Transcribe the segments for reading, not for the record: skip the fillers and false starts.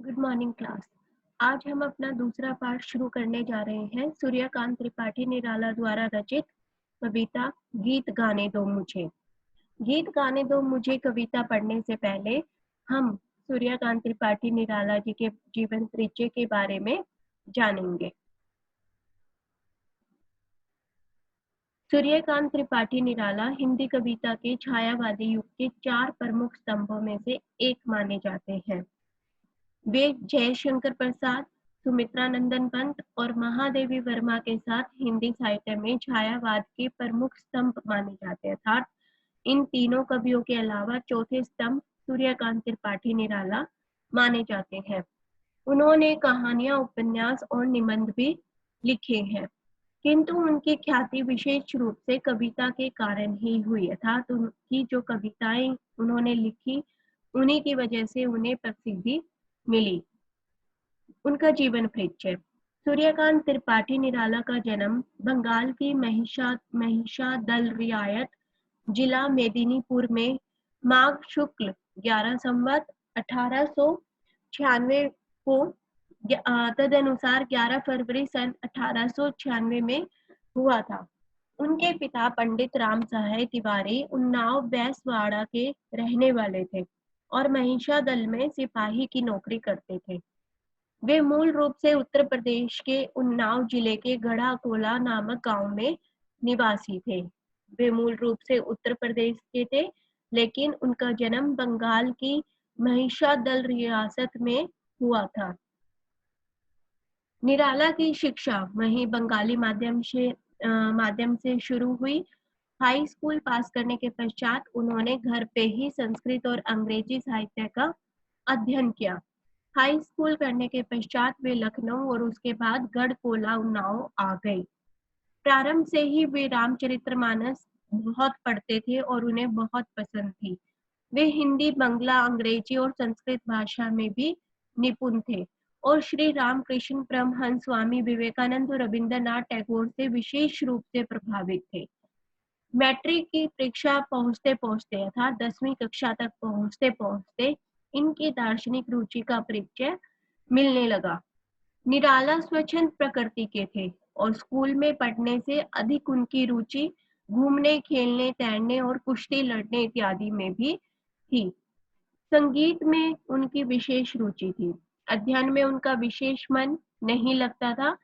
Good morning class. आज हम अपना दूसरा पाठ शुरू करने जा रहे हैं। सूर्यकांत त्रिपाठी निराला द्वारा रचित कविता गीत गाने दो मुझे। गीत गाने दो मुझे कविता पढ़ने से पहले हम सूर्यकांत त्रिपाठी निराला जी के जीवन परिचय के बारे में जानेंगे। सूर्यकांत त्रिपाठी निराला हिंदी कविता के छायावादी युग के 4 प्रमुख स्तंभों में से एक माने जाते हैं। वे जयशंकर प्रसाद, सुमित्रा नंदन पंत और महादेवी वर्मा के साथ हिंदी साहित्य में छायावाद के प्रमुख स्तंभ माने जाते हैं। अर्थात इन तीनों कवियों के अलावा चौथे स्तंभ सूर्यकांत त्रिपाठी निराला माने जाते हैं। उन्होंने कहानियां, उपन्यास और निबंध भी लिखे हैं, किंतु उनकी ख्याति विशेष रूप से कविता के कारण ही हुई। अर्थात उनकी जो कविताएं उन्होंने लिखी, उन्हीं की वजह से उन्हें प्रसिद्धि मिली। उनका जीवन परिचय। सूर्यकांत त्रिपाठी निराला का जन्म बंगाल की महिषादल रियायत जिला मेदिनीपुर में माघ शुक्ल 11 संवत 1896 को तदनुसार 11 फरवरी सन 1896 में हुआ था। उनके पिता पंडित राम सहाय तिवारी उन्नाव बैसवाड़ा के रहने वाले थे और महिषादल में सिपाही की नौकरी करते थे। वे मूल रूप से उत्तर प्रदेश के उन्नाव जिले के गढ़ा कोला नामक गांव में निवासी थे। वे मूल रूप से उत्तर प्रदेश के थे, लेकिन उनका जन्म बंगाल की महिषादल रियासत में हुआ था। निराला की शिक्षा वहीं बंगाली माध्यम से शुरू हुई। हाई स्कूल पास करने के पश्चात उन्होंने घर पे ही संस्कृत और अंग्रेजी साहित्य का अध्ययन किया। हाई स्कूल करने के पश्चात वे लखनऊ और उसके बाद गढ़कोला उन्नाव आ गए। प्रारंभ से ही वे रामचरितमानस बहुत पढ़ते थे और उन्हें बहुत पसंद थी। वे हिंदी, बंगला, अंग्रेजी और संस्कृत भाषा में भी निपुण थे और श्री रामकृष्ण परमहंस, स्वामी विवेकानंद और रविंद्रनाथ टैगोर से विशेष रूप से प्रभावित थे। मैट्रिक की परीक्षा पहुंचते पहुंचते अर्थात 10वीं कक्षा तक पहुंचते पहुंचते इनकी दार्शनिक रुचि का परिचय मिलने लगा। निराला स्वच्छंद प्रकृति के थे और स्कूल में पढ़ने से अधिक उनकी रुचि घूमने, खेलने, तैरने और कुश्ती लड़ने इत्यादि में भी थी। संगीत में उनकी विशेष रुचि थी। अध्ययन में उनका विशेष मन नहीं लगता था।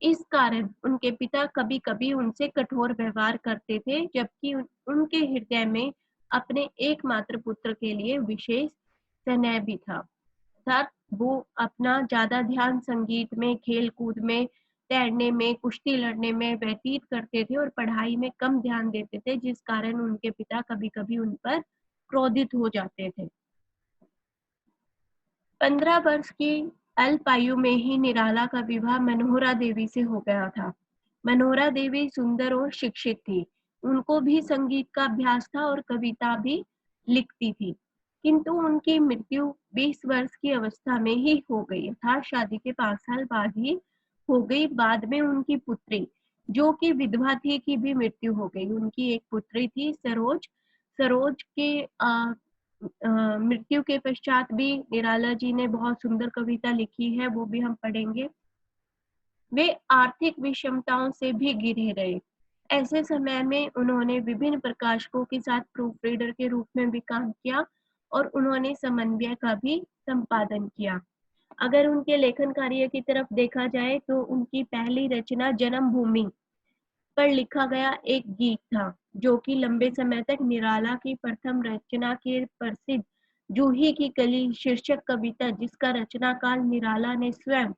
इस कारण उनके पिता कभी-कभी उनसे कठोर व्यवहार करते थे, जबकि उनके हृदय में अपने एकमात्र पुत्र के लिए विशेष स्नेह भी था। अर्थात वो अपना ज्यादा ध्यान संगीत में, खेल कूद में, तैरने में, कुश्ती लड़ने में व्यतीत करते थे और पढ़ाई में कम ध्यान देते थे, जिस कारण उनके पिता कभी-कभी उन पर क्रोधित हो जाते थे। 15 वर्ष की अल्प आयु में ही निराला का विवाह मनोहरा देवी से हो गया था। मनोहरा देवी सुंदर और शिक्षित थी। उनको भी संगीत का अभ्यास था और कविता भी लिखती थी, किंतु उनकी मृत्यु 20 वर्ष की अवस्था में ही हो गई, अर्थात शादी के 5 साल बाद ही हो गई। बाद में उनकी पुत्री, जो कि विधवा थी, की भी मृत्यु हो गई। उनकी एक पुत्री थी सरोज। सरोज के मृत्यु के पश्चात भी निराला जी ने बहुत सुंदर कविता लिखी है, वो भी हम पढ़ेंगे। वे आर्थिक विषमताओं से भी घिरे रहे। ऐसे समय में उन्होंने विभिन्न प्रकाशकों के साथ प्रूफ रीडर के रूप में भी काम किया और उन्होंने समन्वय का भी संपादन किया। अगर उनके लेखन कार्य की तरफ देखा जाए तो उनकी पहली रचना जन्मभूमि पर लिखा गया एक गीत था, जो कि लंबे समय तक निराला की प्रथम रचना के प्रसिद्ध जूही की कली शीर्षक कविता, जिसका रचना काल निराला ने स्वयं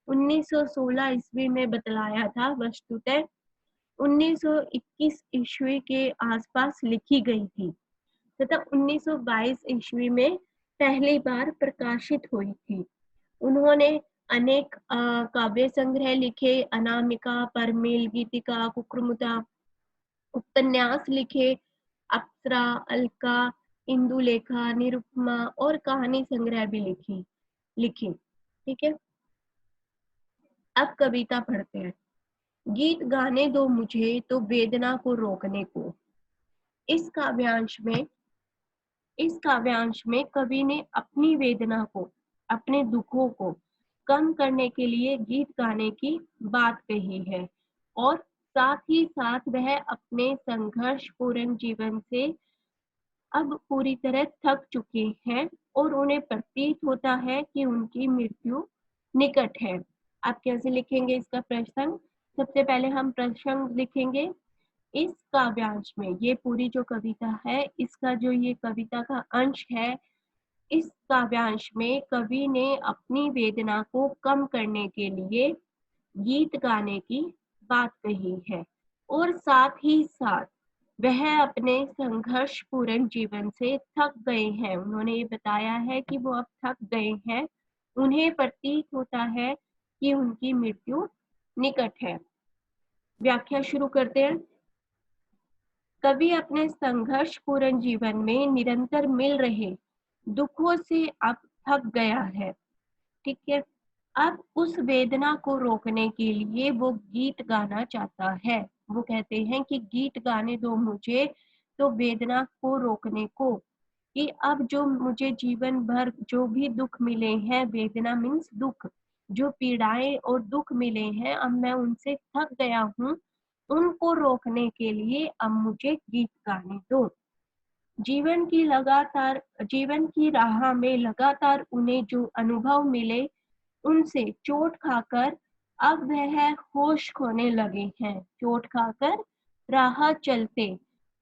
1916 ईस्वी में बतलाया था, वस्तुतः 1921 ईस्वी के आसपास लिखी गई थी तथा 1922 ईस्वी में पहली बार प्रकाशित हुई थी। उन्होंने अनेक काव्य संग्रह लिखे, अनामिका, परमिल, गीतिका, कुकुरमुदा, उपन्यास लिखे, अप्सरा, अलका, इंदुलेखा, निरुपमा और कहानी संग्रह भी लिखी। ठीक है, अब कविता पढ़ते हैं। गीत गाने दो मुझे तो वेदना को रोकने को। इस काव्यांश में कवि ने अपनी वेदना को अपने दुखों को कम करने के लिए गीत गाने की बात कही है और साथ ही साथ वह अपने संघर्षपूर्ण जीवन से अब पूरी तरह थक चुके हैं और उन्हें प्रतीत होता है कि उनकी मृत्यु निकट है। आप कैसे लिखेंगे इसका प्रसंग? सबसे पहले हम प्रसंग लिखेंगे। इस काव्यांश में, ये पूरी जो कविता है, इसका जो ये कविता का अंश है, इस काव्यांश में कवि ने अपनी वेदना को कम करने के लिए गीत गाने की बात कही है और साथ ही साथ वह अपने संघर्षपूर्ण जीवन से थक गए हैं। उन्होंने ये बताया है कि वो अब थक गए हैं, उन्हें प्रतीत होता है कि उनकी मृत्यु निकट है। व्याख्या शुरू करते हैं। कवि अपने संघर्षपूर्ण जीवन में निरंतर मिल रहे दुखों से अब थक गया है। ठीक है, अब उस वेदना को रोकने के लिए वो गीत गाना चाहता है। वो कहते हैं कि गीत गाने दो मुझे, तो वेदना को रोकने को, कि अब जो मुझे जीवन भर जो भी दुख मिले हैं, वेदना मीन्स दुख, जो पीड़ाएं और दुख मिले हैं, अब मैं उनसे थक गया हूँ, उनको रोकने के लिए अब मुझे गीत गाने दो। जीवन की राह में लगातार उन्हें जो अनुभव मिले, उनसे चोट खाकर अब वह होश खोने लगे हैं। चोट खाकर राह चलते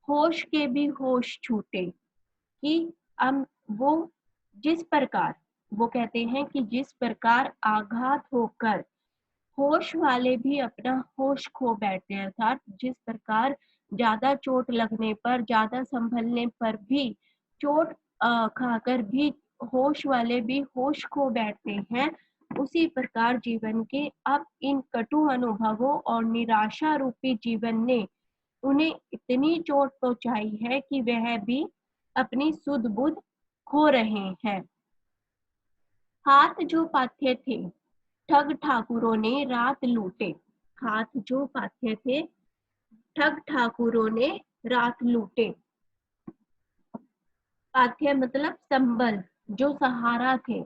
होश के भी होश छूटे, कि अब वो जिस प्रकार, वो कहते हैं कि जिस प्रकार आघात होकर होश वाले भी अपना होश खो बैठते हैं, अर्थात जिस प्रकार ज्यादा चोट लगने पर, ज्यादा संभलने पर भी, चोट खाकर भी होश वाले भी होश खो बैठते हैं, उसी प्रकार जीवन के अब इन कटु अनुभवों और निराशा रूपी जीवन ने उन्हें इतनी चोट पहुंचाई है कि वह भी अपनी सुध बुध खो रहे हैं। हाथ जो पाथ्य थे ठग ठाकुरों ने रात लूटे। हाथ जो पाथ्य थे ठग ठाकुरों ने रात लूटे। पाथ्य मतलब संबल, जो सहारा थे,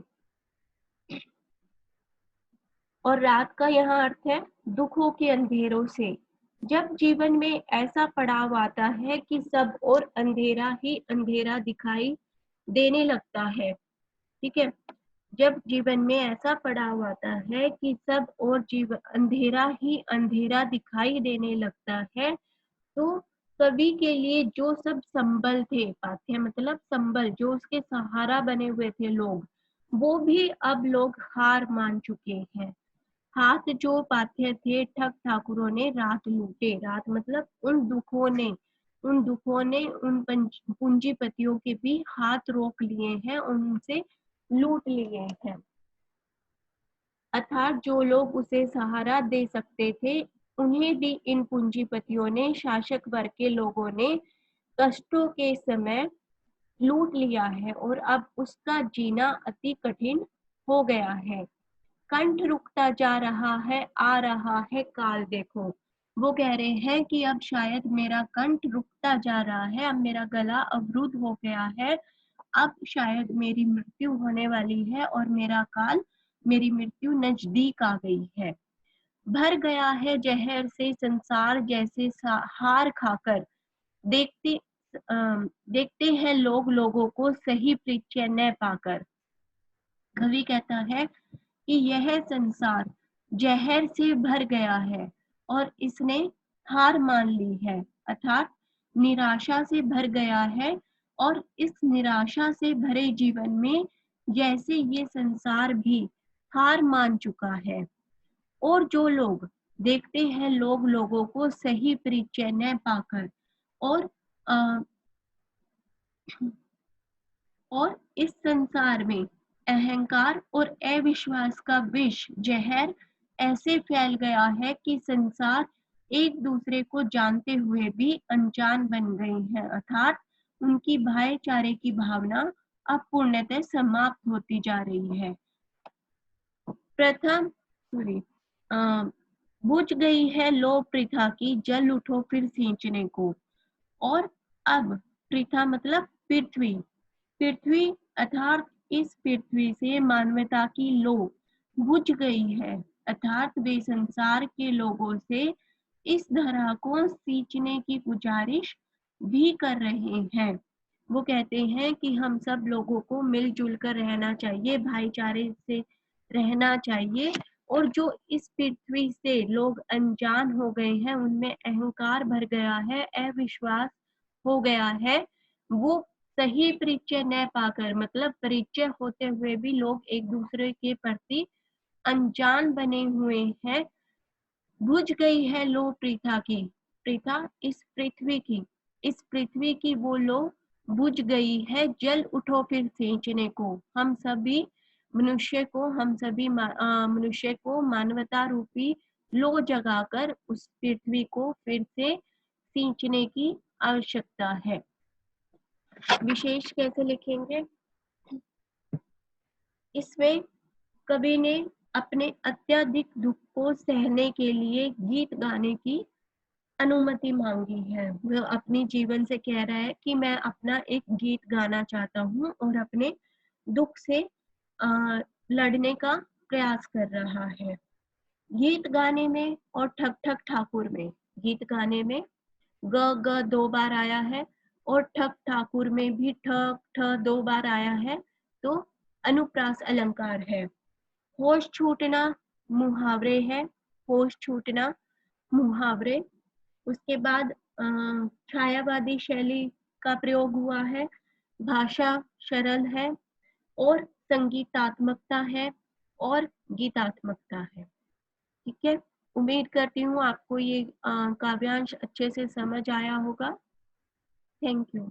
और रात का यहाँ अर्थ है दुखों के अंधेरों से। जब जीवन में ऐसा पड़ाव आता है कि सब और अंधेरा ही अंधेरा दिखाई देने लगता है, ठीक है, जब जीवन में ऐसा पड़ाव आता है कि सब और जीवन अंधेरा ही अंधेरा दिखाई देने लगता है, तो कवि के लिए जो सब संबल थे, पाथ्य मतलब संबल, जो उसके सहारा बने हुए थे लोग, वो भी अब लोग हार मान चुके हैं। हाथ जो पाथ्य थे ठग ठाकुरों ने रात लूटे। रात मतलब उन दुखों ने उन पूंजीपतियों के भी हाथ रोक लिए हैं, उनसे लूट लिए हैं। अर्थात जो लोग उसे सहारा दे सकते थे, उन्हें भी इन पूंजीपतियों ने, शासक वर्ग के लोगों ने कष्टों के समय लूट लिया है और अब उसका जीना अति कठिन हो गया है। कंठ रुकता जा रहा है, आ रहा है काल देखो। वो कह रहे हैं कि अब शायद मेरा कंठ रुकता जा रहा है, अब मेरा गला अवरुद्ध हो गया है, अब शायद मेरी मृत्यु होने वाली है और मेरी मृत्यु नजदीक आ गई है। भर गया है जहर से संसार जैसे हार खाकर, देखते देखते हैं लोग लोगों को सही परिचय न पाकर। कवि कहता है कि यह संसार जहर से भर गया है और इसने हार मान ली है, अर्थात निराशा से भर गया है, और इस निराशा से भरे जीवन में जैसे ये संसार भी हार मान चुका है। और जो लोग देखते हैं लोग लोगों को सही परिचय न पाकर, और इस संसार में अहंकार और अविश्वास का विष जहर ऐसे फैल गया है कि संसार एक दूसरे को जानते हुए भी अनजान बन गई है, अर्थात उनकी भाईचारे की भावना अब पूर्णतः समाप्त होती जा रही है। बुझ गई है लो प्रथा की, जल उठो फिर सींचने को। और अब प्रथा मतलब पृथ्वी, अर्थात इस पृथ्वी से मानवता की लो बुझ गई है, अर्थात वे संसार के लोगों से इस धरा को सींचने की गुजारिश भी कर रहे हैं। वो कहते हैं कि हम सब लोगों को मिलजुल कर रहना चाहिए, भाईचारे से रहना चाहिए, और जो इस पृथ्वी से लोग अनजान हो गए हैं, उनमें अहंकार भर गया है, अविश्वास हो गया है, वो सही परिचय न पाकर, मतलब परिचय होते हुए भी लोग एक दूसरे के प्रति अनजान बने हुए हैं। बुझ गई है लो प्रीथा की, प्रीथा इस पृथ्वी की वो लो बुझ गई है, जल उठो फिर सींचने को। हम सभी मनुष्य को मानवता रूपी लो जगाकर उस पृथ्वी को फिर से सींचने की आवश्यकता है। विशेष कैसे लिखेंगे? इसमें कवि ने अपने अत्यधिक दुख को सहने के लिए गीत गाने की अनुमति मांगी है। वह अपने जीवन से कह रहा है कि मैं अपना एक गीत गाना चाहता हूँ और अपने दुख से लड़ने का प्रयास कर रहा है। गीत गाने में और ठक ठक ठाकुर में, गीत गाने में ग ग 2 बार आया है और ठक ठाकुर में भी ठक ठ 2 बार आया है, तो अनुप्रास अलंकार है। होश छूटना मुहावरे है, होश छूटना मुहावरे। उसके बाद छायावादी शैली का प्रयोग हुआ है, भाषा सरल है और संगीतात्मकता है और गीतात्मकता है। ठीक है, उम्मीद करती हूँ आपको ये काव्यांश अच्छे से समझ आया होगा। Thank you.